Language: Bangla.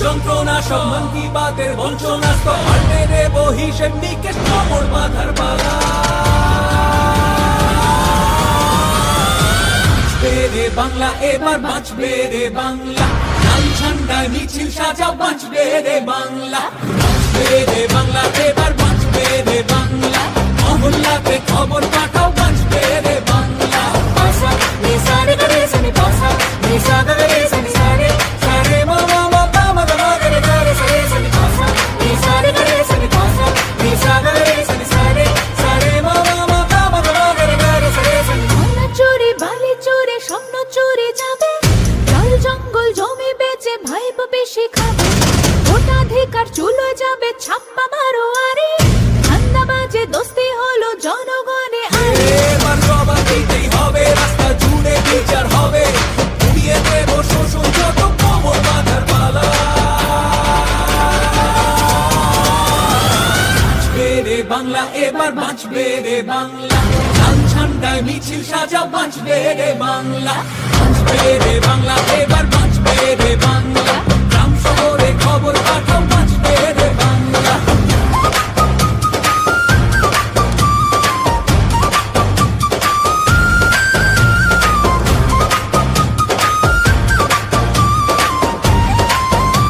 যন্ত্রণা সব মন কি বাতের বঞ্চনা পাল্টে দেব হিসেব নিকেশ কোমর বাঁধার পালা বাঁচবে রে বাংলা এবার বাঁচবে রে বাংলা লাল ঝান্ডায় মিছিল সাজাও বাঁচবে রে বাংলা বাঁচবে রে বাংলা এবার বাঁচবে রে বাংলা মহল্লাতে খবর পাঠাও বাঁচবে রে বাংলা পাসা নি সারে গরে সনি পাসা নি সাগা গরে সনি সারে সারে মামা মাপা মাগা গরে গরে সারে সনি পাসা নি সারে গরে সনি পাসা নি সাগা গরে সনি সারে সারে মামা মাপা মাগা গরে গরে সারে সনি সোনা চুরি বালি চুরি স্বপ্ন চুরি যাবে জল জঙ্গল জমি বেচে ভাইব বেশি খাবে ভোটাধিকার চুলো যাবে ছাপ্পা মারো আরে ধান্দাবাজে দোস্তি হলো জনগণে আরে এবার জবাব দিতেই হবে রাস্তা জুড়ে বিচার হবে উড়িয়ে দেব শোষণ যত কোমর বাঁধার পালা বাঁচবে রে বাংলা এবার বাঁচবে রে বাংলা লাল ঝান্ডায় মিছিল সাজাও বাঁচবে রে বাংলা বাঁচবে রে বাংলা এবার বাঁচবে রে বাংলা